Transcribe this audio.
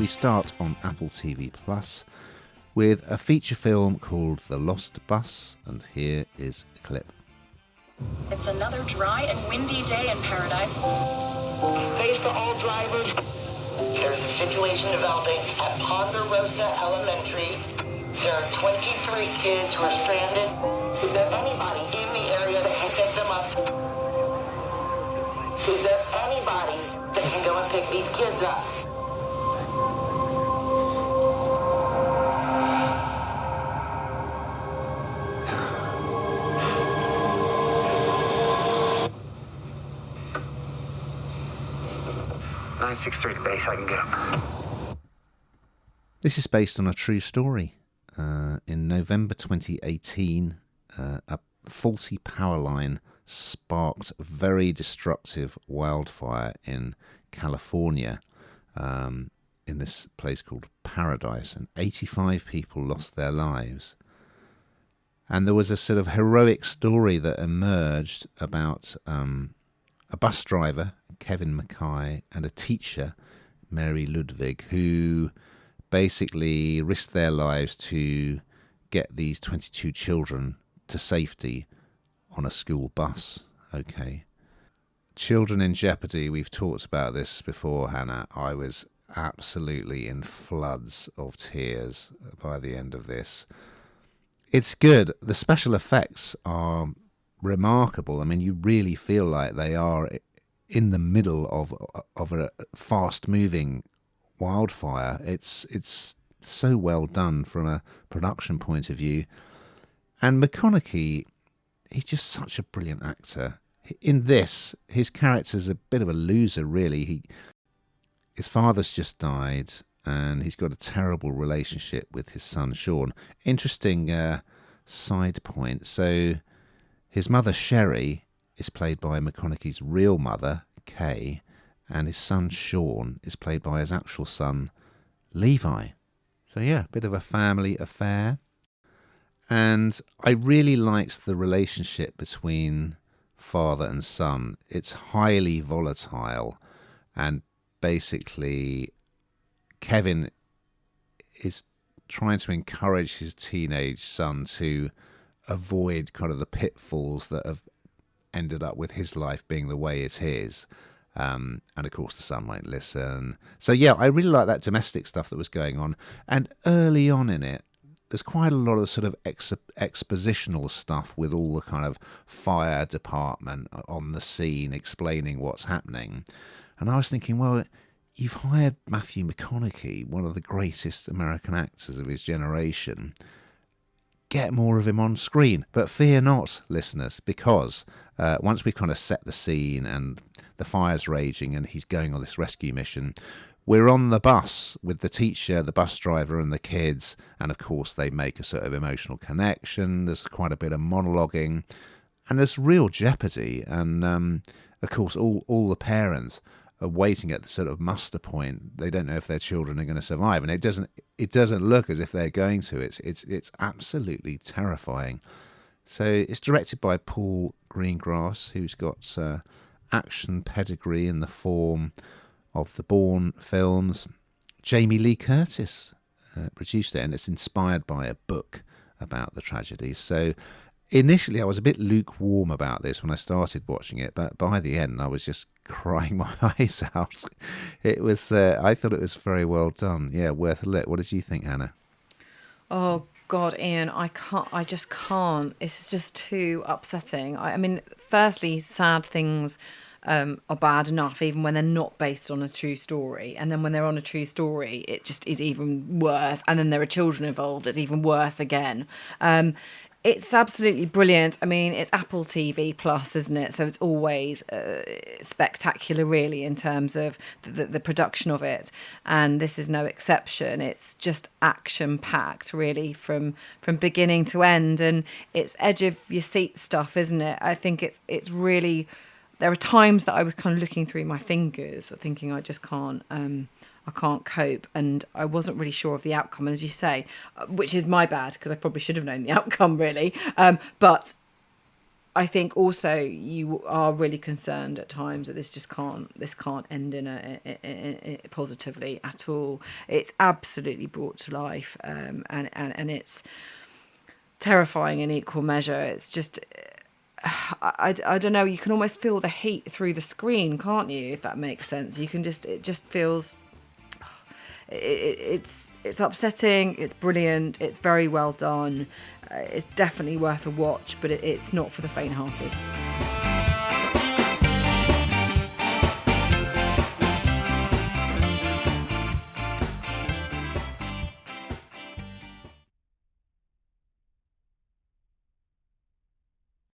start on Apple TV Plus with a feature film called The Lost Bus, and here is a clip. It's another dry and windy day in paradise. Thanks to all drivers. There's a situation developing at Ponderosa Elementary. There are 23 kids who are stranded. Is there anybody in the area that can pick them up? Is there anybody that can go and pick these kids up? .963 to base, I can get them. This is based on a true story. In November 2018, a faulty power line sparked a very destructive wildfire in California, in this place called Paradise, and 85 people lost their lives. And there was a sort of heroic story that emerged about a bus driver, Kevin McConaughey, and a teacher, Mary Ludwig, who basically risked their lives to get these 22 children to safety on a school bus. Okay. Children in jeopardy, we've talked about this before, Hannah. I was absolutely in floods of tears by the end of this. It's good. The special effects are remarkable. I mean, you really feel like they are in the middle of a fast-moving wildfire. It's so well done from a production point of view. And McConaughey, he's just such a brilliant actor. In this, his character's a bit of a loser, really. His father's just died, and he's got a terrible relationship with his son, Sean. Interesting side point. So his mother, Sherry, is played by McConaughey's real mother, Kay, and his son, Sean, is played by his actual son, Levi. So yeah, a bit of a family affair. And I really liked the relationship between father and son. It's highly volatile, and basically Kevin is trying to encourage his teenage son to avoid kind of the pitfalls that have ended up with his life being the way it is. And of course the son won't listen. So yeah, I really like that domestic stuff that was going on. And early on in it, there's quite a lot of sort of expositional stuff with all the kind of fire department on the scene explaining what's happening. And I was thinking, well, you've hired Matthew McConaughey, one of the greatest American actors of his generation. Get more of him on screen. But fear not, listeners, because once we've kind of set the scene and the fire's raging and he's going on this rescue mission, we're on the bus with the teacher, the bus driver, and the kids. And of course, they make a sort of emotional connection. There's quite a bit of monologuing, and there's real jeopardy. And of course, all the parents are waiting at the sort of muster point. They don't know if their children are going to survive, and it doesn't look as if they're going to. It's absolutely terrifying. So it's directed by Paul Greengrass, who's got action pedigree in the form of the Bourne films. Jamie Lee Curtis produced it, and it's inspired by a book about the tragedy. So initially I was a bit lukewarm about this when I started watching it, but by the end I was just crying my eyes out. It was I thought it was very well done. Yeah, worth a look. What did you think, Hannah? Oh God, Ian, I just can't. It's just too upsetting. I mean, firstly, sad things are bad enough even when they're not based on a true story, and then when they're on a true story it just is even worse, and then there are children involved, it's even worse again. It's absolutely brilliant. I mean, it's Apple TV Plus, isn't it? So it's always spectacular, really, in terms of the production of it. And this is no exception. It's just action-packed, really, from beginning to end. And it's edge-of-your-seat stuff, isn't it? I think it's really... There are times that I was kind of looking through my fingers, thinking I just can't... I can't cope, and I wasn't really sure of the outcome, and as you say, which is my bad because I probably should have known the outcome, really, but I think also you are really concerned at times that this can't end in positively at all. It's absolutely brought to life, and it's terrifying in equal measure. It's just, I don't know, you can almost feel the heat through the screen, can't you, if that makes sense? It just feels, it's upsetting, it's brilliant, it's very well done, it's definitely worth a watch, but it's not for the faint-hearted.